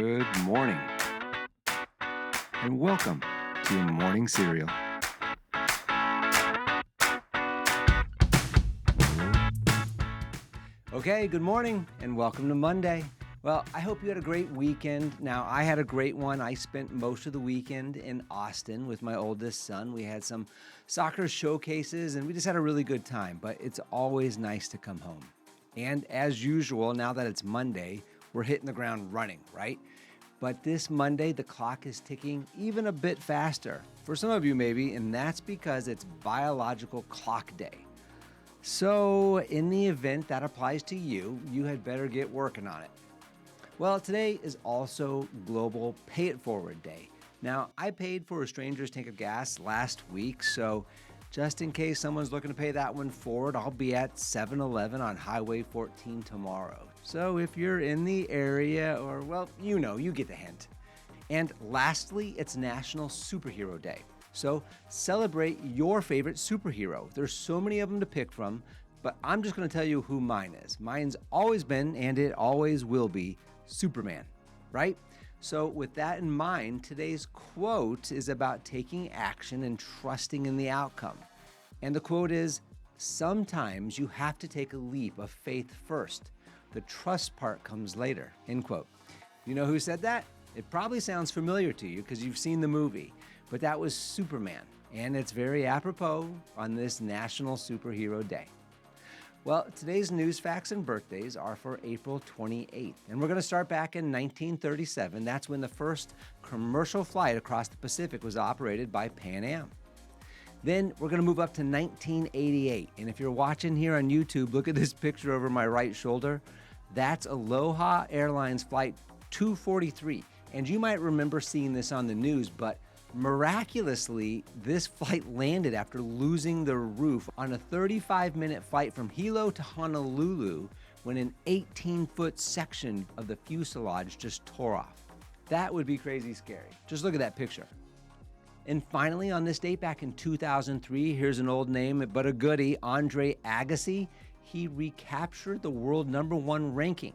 Good morning, and welcome to Morning Cereal. Okay, good morning, and welcome to Monday. Well, I hope you had a great weekend. Now, I had a great one. I spent most of the weekend in Austin with my oldest son. We had some soccer showcases, and we just had a really good time, but it's always nice to come home. And as usual, now that it's Monday, we're hitting the ground running, right? But this Monday, the clock is ticking even a bit faster. For some of you, maybe, and that's because it's Biological Clock Day. So, in the event that applies to you, you had better get working on it. Well, today is also Global Pay It Forward Day. Now, I paid for a stranger's tank of gas last week, so just in case someone's looking to pay that one forward, I'll be at 7-Eleven on Highway 14 tomorrow. So if you're in the area, or well, you get the hint. And lastly, it's National Superhero Day. So celebrate your favorite superhero. There's so many of them to pick from, but I'm just going to tell you who mine is. Mine's always been, and it always will be, Superman, right? So with that in mind, today's quote is about taking action and trusting in the outcome. And the quote is, "Sometimes you have to take a leap of faith first. The trust part comes later," end quote. You know who said that? It probably sounds familiar to you because you've seen the movie, but that was Superman, and it's very apropos on this National Superhero Day. Well, today's news, facts, and birthdays are for April 28th, and we're going to start back in 1937. That's when the first commercial flight across the Pacific was operated by Pan Am. Then we're going to move up to 1988, and if you're watching here on YouTube, look at this picture over my right shoulder. That's Aloha Airlines Flight 243, and you might remember seeing this on the news, but miraculously, this flight landed after losing the roof on a 35-minute flight from Hilo to Honolulu when an 18-foot section of the fuselage just tore off. That would be crazy scary. Just look at that picture. And finally, on this date back in 2003, here's an old name, but a goodie, Andre Agassi. He recaptured the world #1 ranking.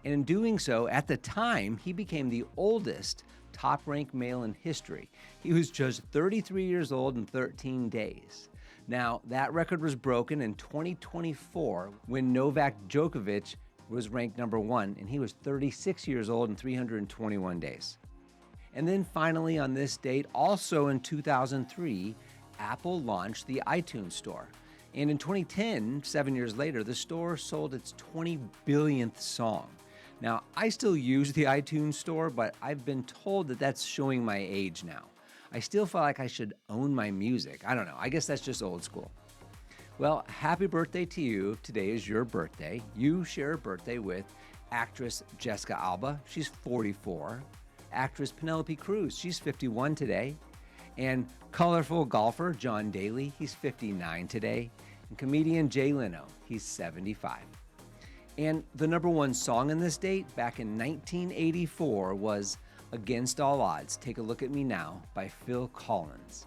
And in doing so, at the time, he became the oldest top-ranked male in history. He was just 33 years old and 13 days. Now, that record was broken in 2024 when Novak Djokovic was ranked #1, and he was 36 years old and 321 days. And then finally on this date, also in 2003, Apple launched the iTunes Store. And in 2010, 7 years later, the store sold its 20 billionth song. Now, I still use the iTunes Store, but I've been told that that's showing my age now. I still feel like I should own my music. I don't know. I guess that's just old school. Well, happy birthday to you. Today is your birthday. You share a birthday with actress Jessica Alba. She's 44. Actress Penelope Cruz. She's 51 today. And colorful golfer John Daly. He's 59 today. And comedian Jay Leno. He's 75. And the #1 song in this date back in 1984 was Against All Odds, Take a Look at Me Now by Phil Collins.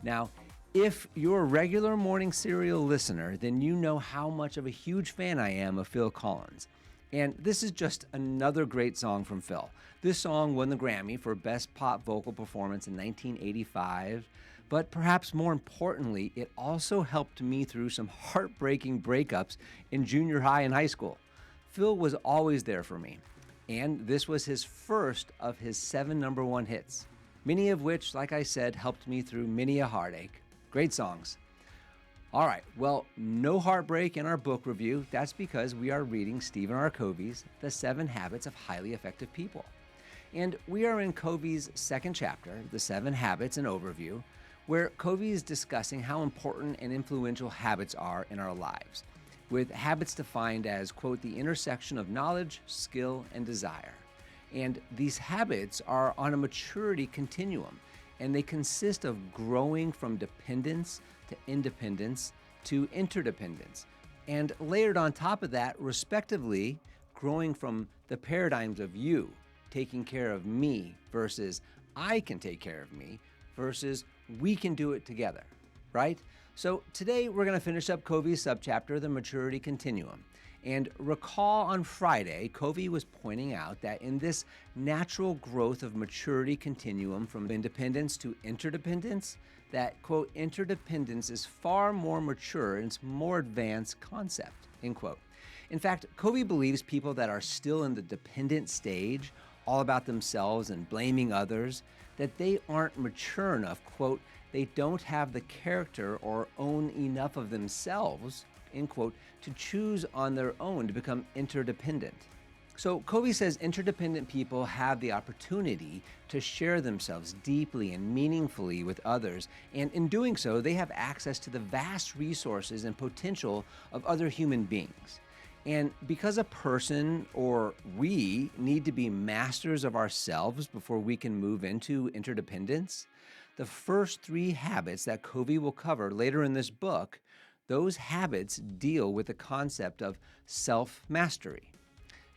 Now, if you're a regular Morning Cereal listener, then you know how much of a huge fan I am of Phil Collins. And this is just another great song from Phil. This song won the Grammy for Best Pop Vocal Performance in 1985. But perhaps more importantly, it also helped me through some heartbreaking breakups in junior high and high school. Phil was always there for me, and this was his first of his 7 #1 hits, many of which, like I said, helped me through many a heartache. Great songs. All right, well, no heartbreak in our book review. That's because we are reading Stephen R. Covey's The 7 Habits of Highly Effective People. And we are in Covey's second chapter, The 7 Habits, an overview, where Covey is discussing how important and influential habits are in our lives, with habits defined as, quote, the intersection of knowledge, skill, and desire. And these habits are on a maturity continuum, and they consist of growing from dependence to independence to interdependence, and layered on top of that, respectively, growing from the paradigms of you taking care of me versus I can take care of me versus we can do it together, right? So today we're going to finish up Covey's subchapter, The Maturity Continuum. And recall on Friday, Covey was pointing out that in this natural growth of maturity continuum from independence to interdependence, that, quote, interdependence is far more mature and it's more advanced concept, end quote. In fact, Covey believes people that are still in the dependent stage, all about themselves and blaming others, that they aren't mature enough, quote, they don't have the character or own enough of themselves, end quote, to choose on their own to become interdependent. So Covey says interdependent people have the opportunity to share themselves deeply and meaningfully with others, and in doing so, they have access to the vast resources and potential of other human beings. And because a person or we need to be masters of ourselves before we can move into interdependence, the first 3 habits that Covey will cover later in this book, those habits deal with the concept of self-mastery.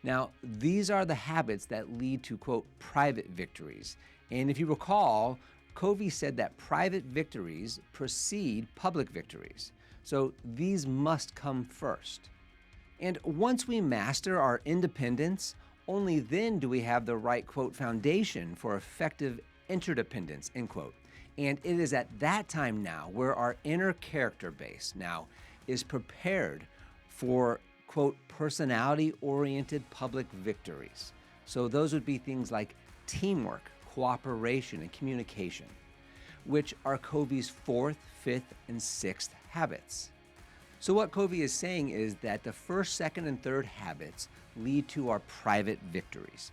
Now, these are the habits that lead to, quote, private victories. And if you recall, Covey said that private victories precede public victories. So these must come first. And once we master our independence, only then do we have the right, quote, foundation for effective interdependence, end quote. And it is at that time now where our inner character base now is prepared for, quote, personality-oriented public victories. So those would be things like teamwork, cooperation, and communication, which are Covey's 4th, 5th, and 6th habits. So what Covey is saying is that the 1st, 2nd, and 3rd habits lead to our private victories.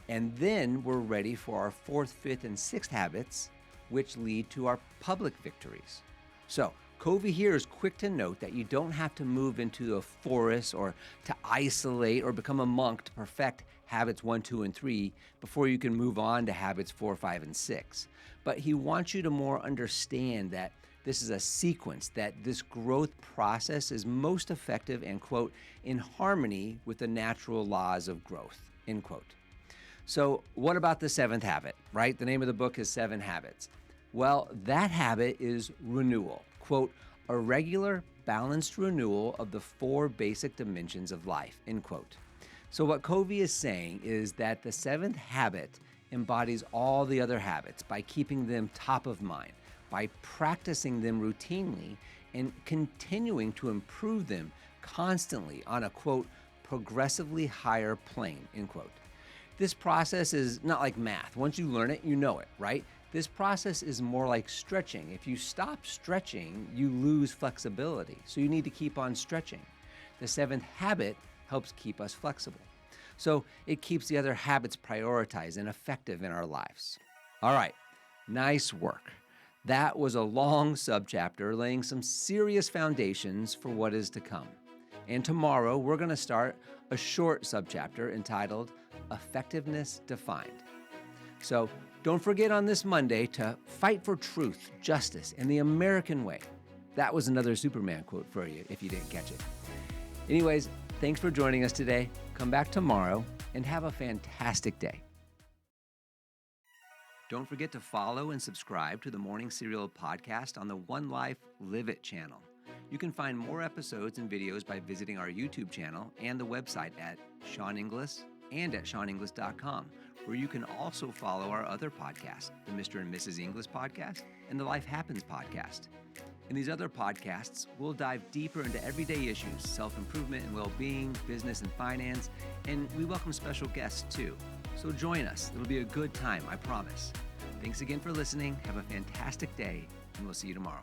And then we're ready for our 4th, 5th, and 6th habits, which lead to our public victories. So Covey here is quick to note that you don't have to move into a forest or to isolate or become a monk to perfect habits 1, 2, and 3 before you can move on to habits 4, 5, and 6. But he wants you to more understand that this is a sequence, that this growth process is most effective and, quote, in harmony with the natural laws of growth, end quote. So what about the 7th habit, right? The name of the book is 7 Habits. Well, that habit is renewal, quote, a regular, balanced renewal of the 4 basic dimensions of life, end quote. So what Covey is saying is that the 7th habit embodies all the other habits by keeping them top of mind, by practicing them routinely and continuing to improve them constantly on a, quote, progressively higher plane, end quote. This process is not like math. Once you learn it, you know it, right? This process is more like stretching. If you stop stretching, you lose flexibility. So you need to keep on stretching. The 7th habit helps keep us flexible. So it keeps the other habits prioritized and effective in our lives. All right, nice work. That was a long subchapter laying some serious foundations for what is to come. And tomorrow, we're going to start a short subchapter entitled Effectiveness Defined. So don't forget on this Monday to fight for truth, justice, and the American way. That was another Superman quote for you if you didn't catch it. Anyways, thanks for joining us today. Come back tomorrow and have a fantastic day. Don't forget to follow and subscribe to the Morning Serial podcast on the One Life Live It channel. You can find more episodes and videos by visiting our YouTube channel and the website at Sean Inglis and at SeanInglis.com, where you can also follow our other podcasts, the Mr. and Mrs. Inglis podcast and the Life Happens podcast. In these other podcasts, we'll dive deeper into everyday issues, self-improvement and well-being, business and finance, and we welcome special guests too. So join us. It'll be a good time, I promise. Thanks again for listening. Have a fantastic day, and we'll see you tomorrow.